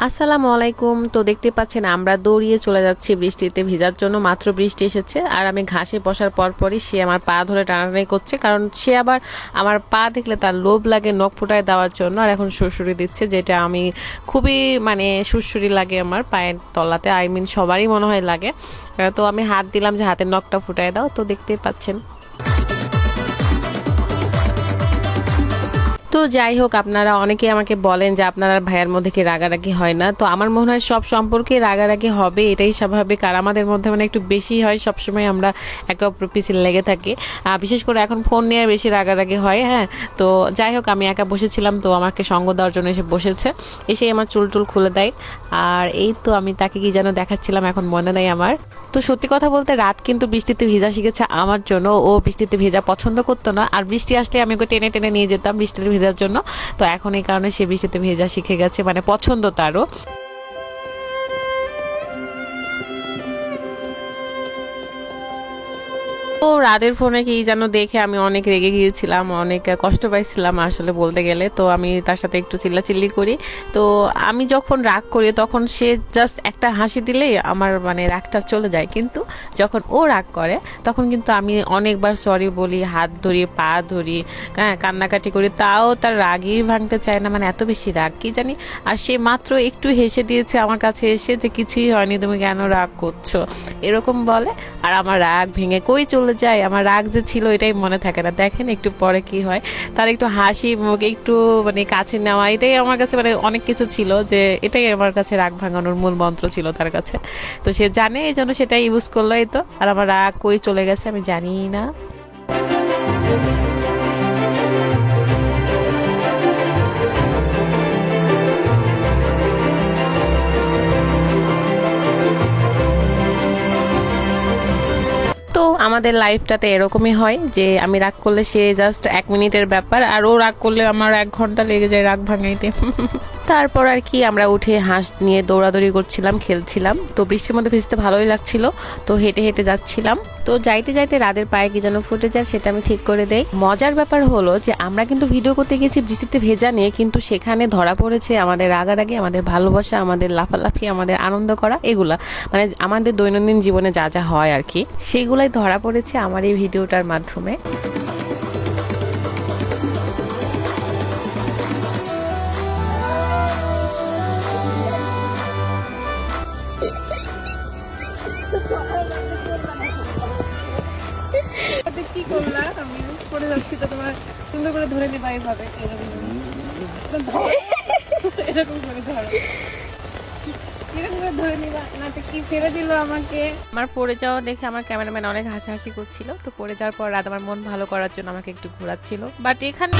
আসসালামু আলাইকুম। তো দেখতে পাচ্ছেন আমরা দৌড়িয়ে চলে যাচ্ছি বৃষ্টিতে ভিজার জন্য। মাত্র বৃষ্টি এসেছে আর আমি ঘাসে বসার পরপরই সে আমার পা ধরে টানাটানি করছে, কারণ সে আবার আমার পা দেখলে তার লোভ লাগে নখ ফুটায় দেওয়ার জন্য। আর এখন সুরসুরি দিচ্ছে, যেটা আমি খুবই সুরসুরি লাগে আমার পায়ের তলাতে, আই মিন সবারই মনে হয় লাগে। তো আমি হাত দিলাম যে হাতের নখটা ফুটায় দাও। তো দেখতেই পাচ্ছেন। তো যাই হোক, আপনারা অনেকে আমাকে বলেন যে আপনার ভাইয়ের মধ্যে কি রাগারাগি হয় না। তো আমার মনে হয় সব সম্পর্কে রাগারাগি হবে, এটাই স্বাভাবিক। আর আমাদের মধ্যে একটু বেশি হয়, সবসময় আমরা একে অপরের পিছনে লেগে থাকি। বিশেষ করে এখন ফোন নিয়ে বেশি রাগারাগি হয়। হ্যাঁ, তো যাই হোক, আমি একা বসেছিলাম, তো আমাকে সঙ্গ দেওয়ার জন্য এসে বসেছে, এসে আমার চুল টুল খুলে দেয়। আর এই তো আমি তাকে কি যেন দেখাচ্ছিলাম, এখন মনে নাই আমার। তো সত্যি কথা বলতে রাত কিন্তু বৃষ্টিতে ভেজা শিখেছে আমার জন্য। ও বৃষ্টিতে ভেজা পছন্দ করতো না, আর বৃষ্টি আসলে আমি ওকে টেনে টেনে নিয়ে যেতাম বৃষ্টিতে ভেজার জন্য। তো এখন এই কারণে সে বৃষ্টিতে ভেজা শিখে গেছে, পছন্দ তারও। তো রাদের ফোনে কি যেন দেখে আমি অনেক রেগে গিয়েছিলাম, অনেক কষ্ট পাইছিলাম আসলে বলতে গেলে। তো আমি তার সাথে একটু চিল্লাচিল্লি করি। তো আমি যখন রাগ করি তখন সে জাস্ট একটা হাসি দিলেই আমার রাগটা চলে যায়, কিন্তু যখন ও রাগ করে তখন কিন্তু আমি অনেকবার সরি বলি, হাত ধরি, পা ধরি, হ্যাঁ, কান্নাকাটি করি, তাও তার রাগই ভাঙতে চায় না। এত বেশি রাগ কি জানি। আর সে মাত্র একটু হেসে দিয়েছে আমার কাছে এসে, যে কিছুই হয়নি, তুমি কেন রাগ করছো, এরকম বলে। আর আমার রাগ ভেঙে কই চলে যায়, আমার রাগ যে ছিল এটাই মনে থাকে না। দেখেন একটু পরে কি হয়, তার একটু হাসি মুখ, একটু কাছে নেওয়া, এটাই আমার কাছে অনেক কিছু ছিল, যে এটাই আমার কাছে রাগ ভাঙানোর মূল মন্ত্র ছিল তার কাছে। তো সে জানে, এই জন্য সেটাই ইউজ করলো। এই তো, আর আমার রাগ কই চলে গেছে আমি জানি না। তো আমাদের লাইফটাতে এরকমই হয় যে আমি রাগ করলে সে জাস্ট 1 মিনিটের ব্যাপার, আর ও রাগ করলে আমার 1 ঘন্টা লেগে যায় রাগ ভাঙাইতে। তারপর আর কি, আমরা উঠে হাঁস নিয়ে দৌড়াদৌড়ি করছিলাম, খেলছিলাম। তো বৃষ্টির মধ্যে ভিজতে ভালোই লাগছিল, তো হেঁটে হেঁটে যাচ্ছিলাম। তো যাইতে যাইতে রাদের পায়ে কি যেন ফুটে যায়, সেটা আমি ঠিক করে দেই। মজার ব্যাপার হলো যে আমরা কিন্তু ভিডিও করতে গেছি বৃষ্টিতে ভেজা নিয়ে, কিন্তু সেখানে ধরা পড়েছে আমাদের রাগারাগি, আমাদের ভালোবাসা, আমাদের লাফালাফি, আমাদের আনন্দ করা, এগুলা আমাদের দৈনন্দিন জীবনে যা যা হয় আর কি, সেগুলাই ধরা পড়েছে আমার এই ভিডিওটার মাধ্যমে। কি করলা, আমি পড়ে যাচ্ছি, তো তোমার সুন্দর করে ধরে নিবা এইভাবে, এরকম করে ধরো, এরকম করে ধরে নিবা, না তো কি ছেড়ে দিল আমাকে। আমার পড়ে যাওয়া দেখে আমার ক্যামেরাম্যান অনেক হাসাহাসি করছিল। তো পড়ে যাওয়ার পর রাত আমার মন ভালো করার জন্য আমাকে একটু ঘোরাচ্ছিল, বাট এখানে